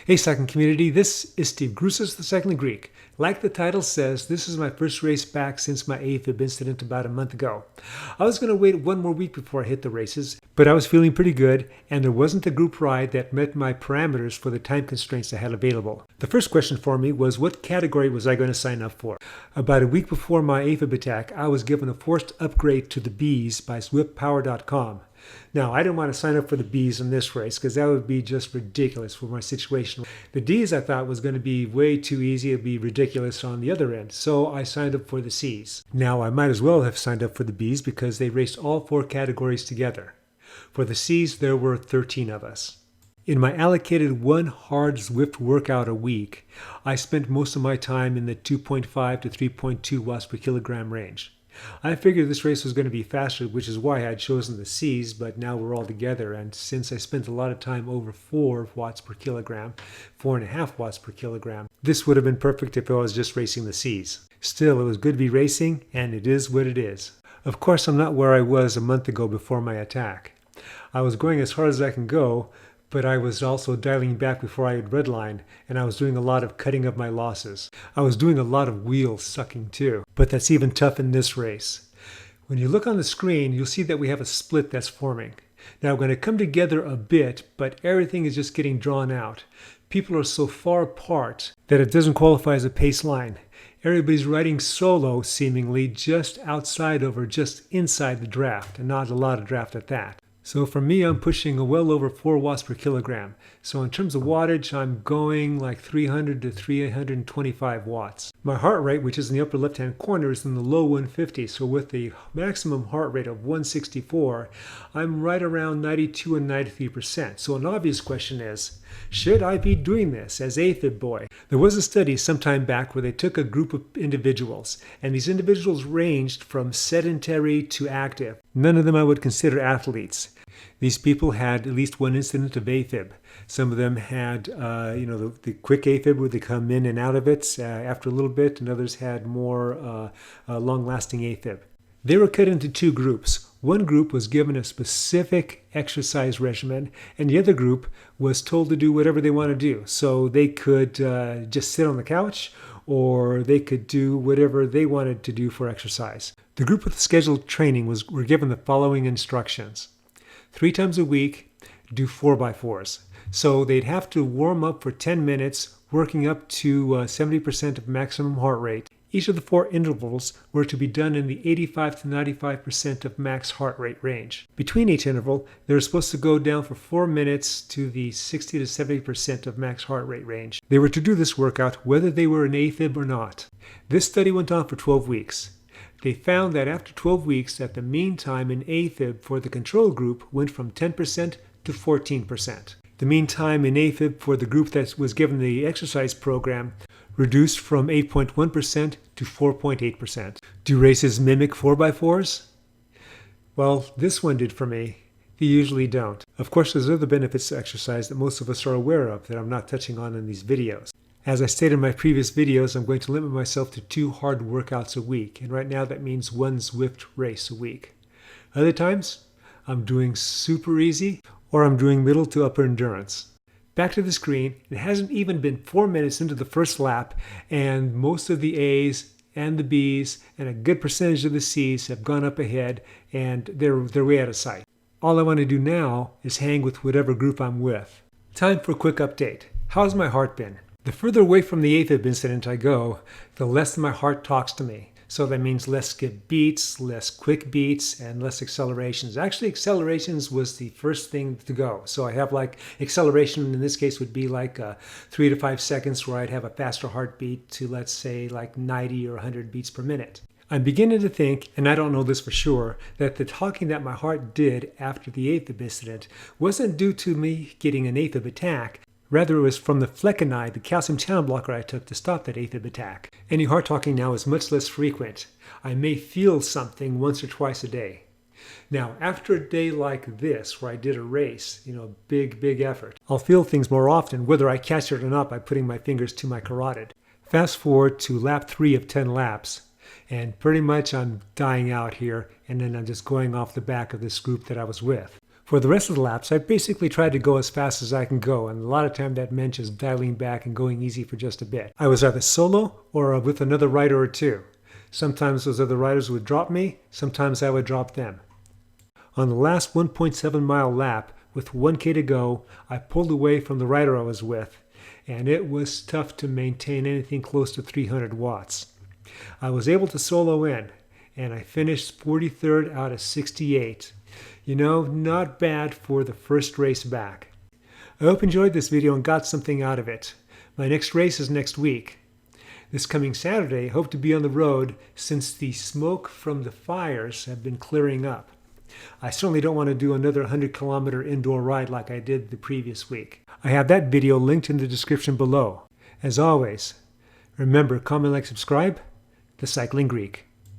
Hey cycling community, this is Steve Grusis, the Cycling Greek. Like the title says, this is my first race back since my Afib incident about a month ago. I was going to wait one more week before I hit the races, but I was feeling pretty good and there wasn't a group ride that met my parameters for the time constraints I had available. The first question for me was what category was I going to sign up for? About a week before my Afib attack, I was given a forced upgrade to the Bs by SwiftPower.com. Now, I didn't want to sign up for the Bs in this race because that would be just ridiculous for my situation. The Ds I thought was going to be way too easy. It would be ridiculous on the other end. So I signed up for the Cs. Now, I might as well have signed up for the Bs because they raced all four categories together. For the Cs, there were 13 of us. In my allocated one hard Zwift workout a week, I spent most of my time in the 2.5 to 3.2 watts per kilogram range. I figured this race was going to be faster, which is why I had chosen the Cs, but now we're all together, and since I spent a lot of time over 4 watts per kilogram, 4.5 watts per kilogram, this would have been perfect if I was just racing the Cs. Still, it was good to be racing, and it is what it is. Of course, I'm not where I was a month ago before my attack. I was going as hard as I can go, but I was also dialing back before I had redlined, and I was doing a lot of cutting of my losses. I was doing a lot of wheel sucking too, but that's even tough in this race. When you look on the screen, you'll see that we have a split that's forming. Now we're going to come together a bit, but everything is just getting drawn out. People are so far apart that it doesn't qualify as a pace line. Everybody's riding solo, seemingly, just outside of or just inside the draft, and not a lot of draft at that. So for me, I'm pushing a well over 4 watts per kilogram. So in terms of wattage, I'm going like 300 to 325 watts. My heart rate, which is in the upper left-hand corner, is in the low 150. So with the maximum heart rate of 164, I'm right around 92 and 93%. So an obvious question is, should I be doing this as Afib boy? There was a study some time back where they took a group of individuals, and these individuals ranged from sedentary to active. None of them I would consider athletes. These people had at least one incident of Afib. Some of them had, the quick Afib where they come in and out of it after a little bit, and others had more long-lasting Afib. They were cut into two groups. One group was given a specific exercise regimen, and the other group was told to do whatever they want to do. So they could just sit on the couch, or they could do whatever they wanted to do for exercise. The group with the scheduled training were given the following instructions. 3 times a week, do 4x4s. So they'd have to warm up for 10 minutes, working up to 70% of maximum heart rate. Each of the 4 intervals were to be done in the 85 to 95% of max heart rate range. Between each interval, they were supposed to go down for 4 minutes to the 60 to 70% of max heart rate range. They were to do this workout whether they were in Afib or not. This study went on for 12 weeks. They found that after 12 weeks that the mean time in Afib for the control group went from 10% to 14%. The mean time in Afib for the group that was given the exercise program reduced from 8.1% to 4.8%. Do races mimic 4x4s? Well, this one did for me. They usually don't. Of course, there's other benefits to exercise that most of us are aware of that I'm not touching on in these videos. As I stated in my previous videos, I'm going to limit myself to 2 hard workouts a week, and right now that means 1 Zwift race a week. Other times, I'm doing super easy, or I'm doing middle to upper endurance. Back to the screen, it hasn't even been 4 minutes into the first lap, and most of the A's and the B's and a good percentage of the C's have gone up ahead, and they're way out of sight. All I want to do now is hang with whatever group I'm with. Time for a quick update. How's my heart been? The further away from the Afib incident I go, the less my heart talks to me. So that means less skip beats, less quick beats, and less accelerations. Actually, accelerations was the first thing to go. So I have like acceleration in this case would be like 3 to 5 seconds where I'd have a faster heartbeat to, let's say, like 90 or 100 beats per minute. I'm beginning to think, and I don't know this for sure, that the talking that my heart did after the Afib incident wasn't due to me getting an Afib attack. Rather, it was from the Flecainide, the calcium channel blocker I took to stop that Afib attack. Any heart talking now is much less frequent. I may feel something once or twice a day. Now, after a day like this, where I did a race, big effort, I'll feel things more often, whether I catch it or not by putting my fingers to my carotid. Fast forward to lap 3 of 10 laps, and pretty much I'm dying out here, and then I'm just going off the back of this group that I was with. For the rest of the laps, I basically tried to go as fast as I can go, and a lot of time that meant just dialing back and going easy for just a bit. I was either solo or with another rider or two. Sometimes those other riders would drop me, sometimes I would drop them. On the last 1.7 mile lap, with 1K to go, I pulled away from the rider I was with, and it was tough to maintain anything close to 300 watts. I was able to solo in, and I finished 43rd out of 68. You know, not bad for the first race back. I hope you enjoyed this video and got something out of it. My next race is next week. This coming Saturday, I hope to be on the road since the smoke from the fires have been clearing up. I certainly don't want to do another 100-kilometer indoor ride like I did the previous week. I have that video linked in the description below. As always, remember, comment, like, subscribe. The Cycling Greek.